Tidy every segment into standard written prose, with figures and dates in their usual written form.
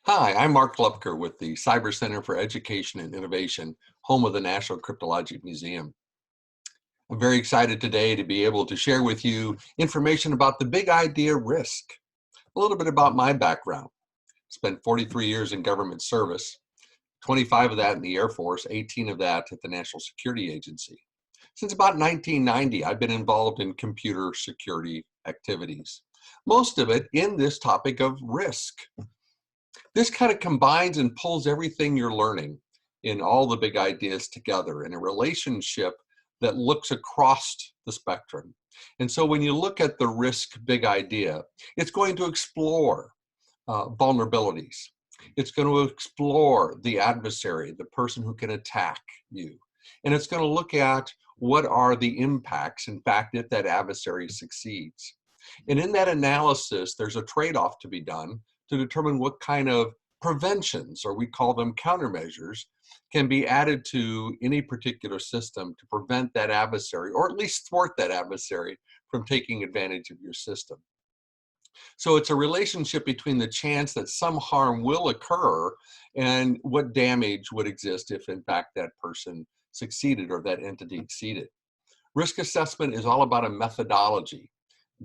Hi, I'm Mark Loepker with the Cyber Center for Education and Innovation, home of the National Cryptologic Museum. I'm very excited today to be able to share with you information about the big idea risk. A little bit about my background. Spent 43 years in government service, 25 of that in the Air Force, 18 of that at the National Security Agency. Since about 1990, I've been involved in computer security activities, most of it in this topic of risk. This kind of combines and pulls everything you're learning in all the big ideas together in a relationship that looks across the spectrum. And so when you look at the risk big idea, it's going to explore vulnerabilities. It's going to explore the adversary, the person who can attack you. And it's going to look at what are the impacts, in fact, if that adversary succeeds. And in that analysis, there's a trade-off to be done to determine what kind of preventions, or we call them countermeasures, can be added to any particular system to prevent that adversary, or at least thwart that adversary from taking advantage of your system. So it's a relationship between the chance that some harm will occur and what damage would exist if in fact that person succeeded or that entity exceeded. Risk assessment is all about a methodology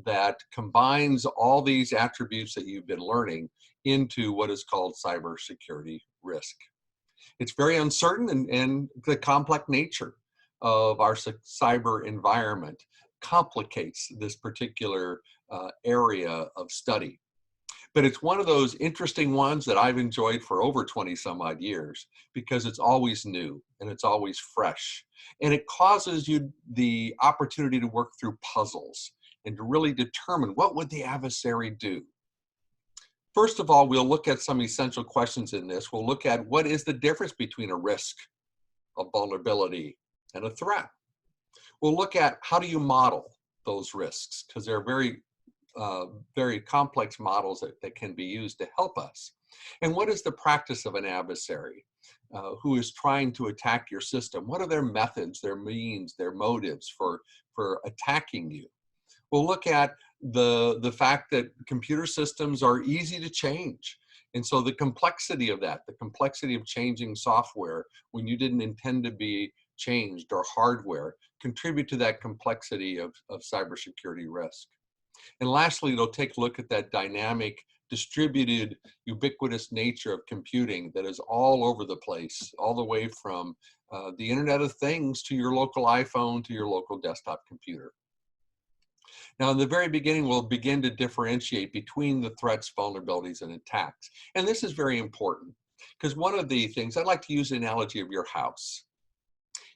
that combines all these attributes that you've been learning into what is called cybersecurity risk. It's very uncertain, and the complex nature of our cyber environment complicates this particular area of study. But it's one of those interesting ones that I've enjoyed for over 20 some odd years because it's always new and it's always fresh. And it causes you the opportunity to work through puzzles and to really determine what would the adversary do. First of all, we'll look at some essential questions in this. We'll look at what is the difference between a risk, a vulnerability, and a threat. We'll look at how do you model those risks, because they're very complex models that can be used to help us. And what is the practice of an adversary who is trying to attack your system? What are their methods, their means, their motives for attacking you? We'll look at the fact that computer systems are easy to change. And so the complexity of that, the complexity of changing software when you didn't intend to be changed, or hardware, contribute to that complexity of cybersecurity risk. And lastly, they'll take a look at that dynamic, distributed, ubiquitous nature of computing that is all over the place, all the way from the Internet of Things to your local iPhone to your local desktop computer. Now, in the very beginning, we'll begin to differentiate between the threats, vulnerabilities, and attacks. And this is very important because one of the things, I'd like to use the analogy of your house.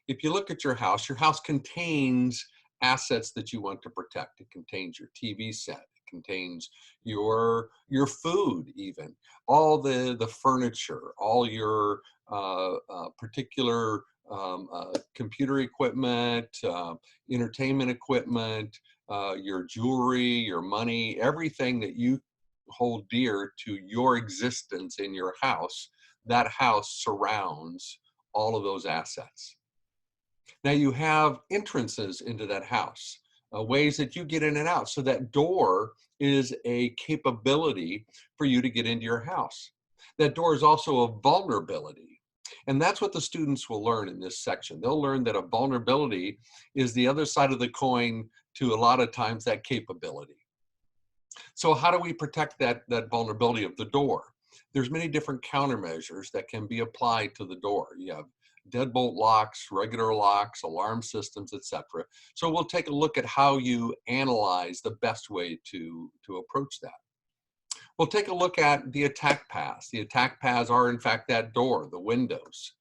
If you look at your house contains assets that you want to protect. It contains your TV set. It contains your food, even all the furniture, all your particular computer equipment, entertainment equipment, your jewelry, your money, everything that you hold dear to your existence in your house. That house surrounds all of those assets. Now you have entrances into that house, ways that you get in and out. So that door is a capability for you to get into your house. That door is also a vulnerability. And that's what the students will learn in this section. They'll learn that a vulnerability is the other side of the coin to a lot of times that capability. So how do we protect that vulnerability of the door? There's many different countermeasures that can be applied to the door. You have deadbolt locks, regular locks, alarm systems, etc. So we'll take a look at how you analyze the best way to approach that. We'll take a look at the attack paths. The attack paths are in fact that door, the windows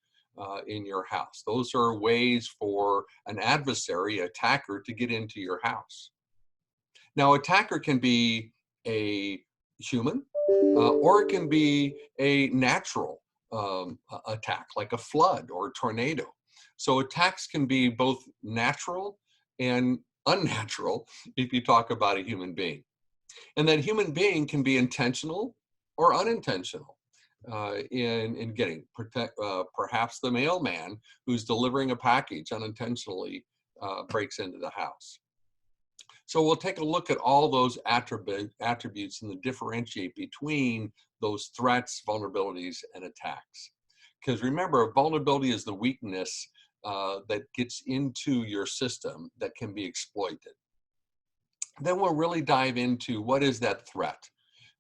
in your house. Those are ways for an adversary, attacker, to get into your house. Now, attacker can be a human or it can be a natural attack, like a flood or a tornado. So attacks can be both natural and unnatural if you talk about a human being. And that human being can be intentional or unintentional in getting perhaps the mailman who's delivering a package unintentionally breaks into the house. So we'll take a look at all those attributes and differentiate between those threats, vulnerabilities, and attacks. Because remember, a vulnerability is the weakness that gets into your system that can be exploited. Then we'll really dive into what is that threat.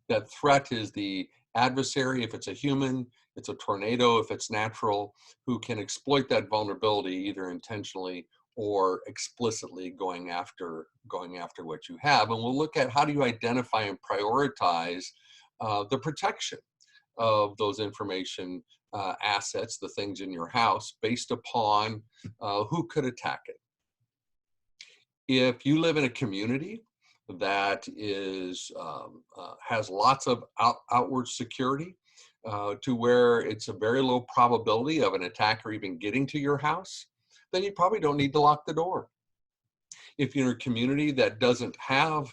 That threat is the adversary, if it's a human, it's a tornado, if it's natural, who can exploit that vulnerability either intentionally or explicitly going after what you have. And we'll look at how do you identify and prioritize the protection of those information assets, the things in your house, based upon who could attack it. If you live in a community that is has lots of outward security to where it's a very low probability of an attacker even getting to your house, then you probably don't need to lock the door. If you're in a community that doesn't have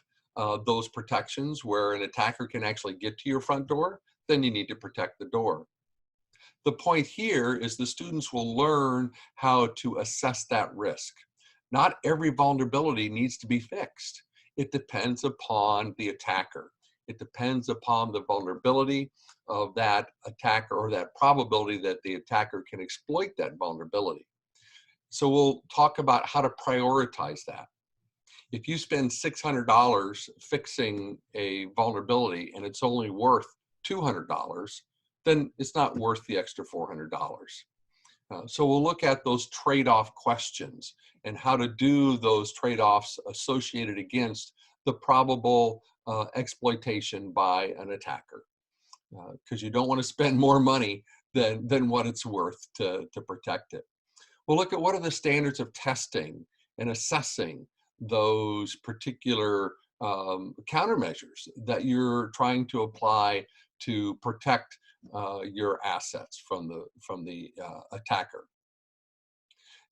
those protections where an attacker can actually get to your front door, then you need to protect the door. The point here is the students will learn how to assess that risk. Not every vulnerability needs to be fixed. It depends upon the attacker. It depends upon the vulnerability of that attacker or that probability that the attacker can exploit that vulnerability. So we'll talk about how to prioritize that. If you spend $600 fixing a vulnerability and it's only worth $200, then it's not worth the extra $400. So we'll look at those trade-off questions and how to do those trade-offs associated against the probable exploitation by an attacker. Because you don't want to spend more money than what it's worth to protect it. We'll look at what are the standards of testing and assessing those particular countermeasures that you're trying to apply to protect your assets from the attacker.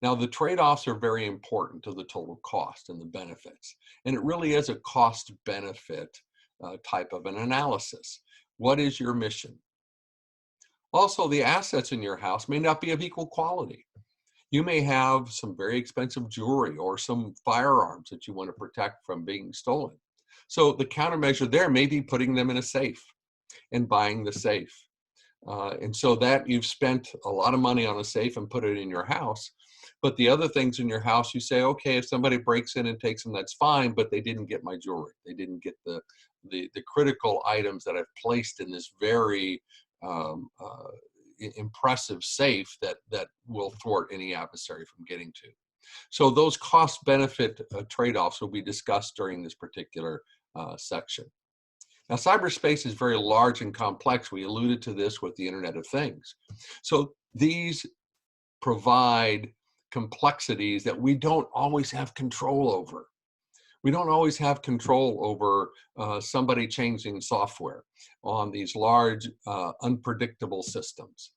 Now, the trade-offs are very important to the total cost and the benefits, and it really is a cost-benefit type of an analysis. What is your mission? Also, the assets in your house may not be of equal quality. You may have some very expensive jewelry or some firearms that you want to protect from being stolen. So the countermeasure there may be putting them in a safe and buying the safe. And so that you've spent a lot of money on a safe and put it in your house. But the other things in your house, you say, okay, if somebody breaks in and takes them, that's fine, but they didn't get my jewelry. They didn't get the critical items that I've placed in this very impressive safe that will thwart any adversary from getting to. So those cost-benefit trade-offs will be discussed during this particular section. Now, cyberspace is very large and complex. We alluded to this with the Internet of Things. So these provide complexities that we don't always have control over. We don't always have control over somebody changing software on these large, unpredictable systems.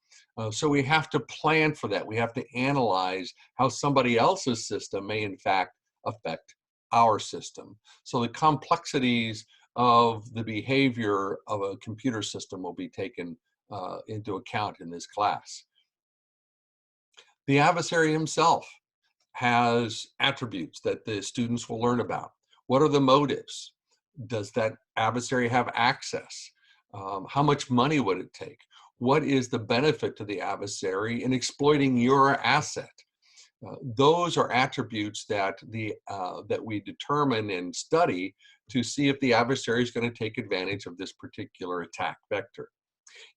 So we have to plan for that. We have to analyze how somebody else's system may in fact affect our system. So the complexities of the behavior of a computer system will be taken into account in this class. The adversary himself has attributes that the students will learn about. What are the motives? Does that adversary have access? How much money would it take? What is the benefit to the adversary in exploiting your asset? Those are attributes that we determine and study to see if the adversary is going to take advantage of this particular attack vector.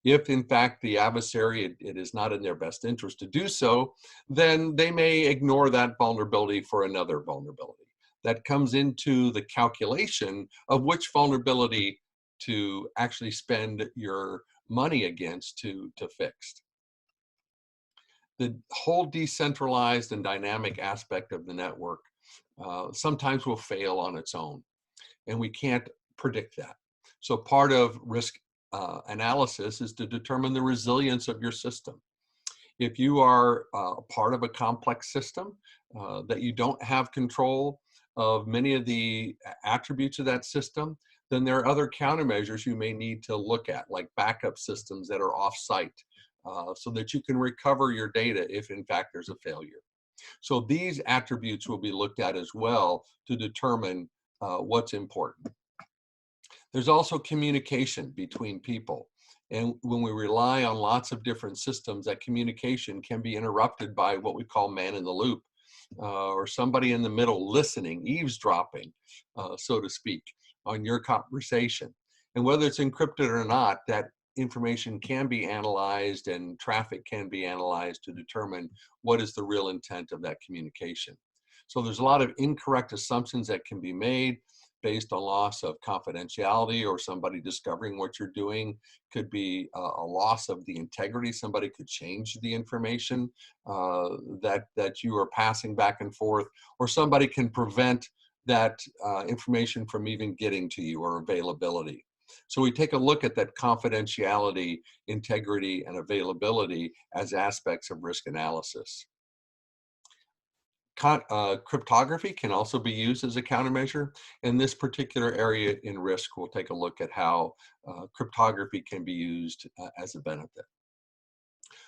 If in fact the adversary, it is not in their best interest to do so, then they may ignore that vulnerability for another vulnerability. That comes into the calculation of which vulnerability to actually spend your money against to fix. The whole decentralized and dynamic aspect of the network sometimes will fail on its own, and we can't predict that. So part of risk analysis is to determine the resilience of your system. If you are part of a complex system that you don't have control of many of the attributes of that system, then there are other countermeasures you may need to look at, like backup systems that are off-site, so that you can recover your data if in fact there's a failure. So these attributes will be looked at as well to determine what's important. There's also communication between people. And when we rely on lots of different systems, that communication can be interrupted by what we call man in the loop, or somebody in the middle listening, eavesdropping, so to speak, on your conversation. And whether it's encrypted or not, that information can be analyzed and traffic can be analyzed to determine what is the real intent of that communication. So there's a lot of incorrect assumptions that can be made based on loss of confidentiality, or somebody discovering what you're doing. Could be a loss of the integrity. Somebody could change the information that you are passing back and forth, or somebody can prevent that information from even getting to you, or availability. So we take a look at that confidentiality, integrity, and availability as aspects of risk analysis. Cryptography can also be used as a countermeasure. In this particular area in risk, we'll take a look at how cryptography can be used as a benefit.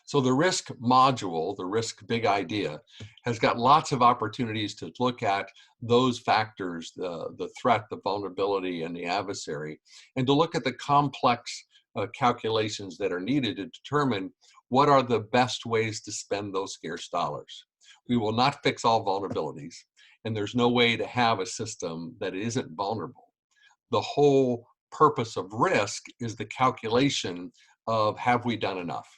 So the risk module, the risk big idea, has got lots of opportunities to look at those factors, the threat, the vulnerability, and the adversary, and to look at the complex calculations that are needed to determine what are the best ways to spend those scarce dollars. We will not fix all vulnerabilities, and there's no way to have a system that isn't vulnerable. The whole purpose of risk is the calculation of, have we done enough?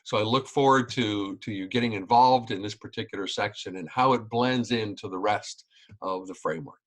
So I look forward to you getting involved in this particular section and how it blends into the rest of the framework.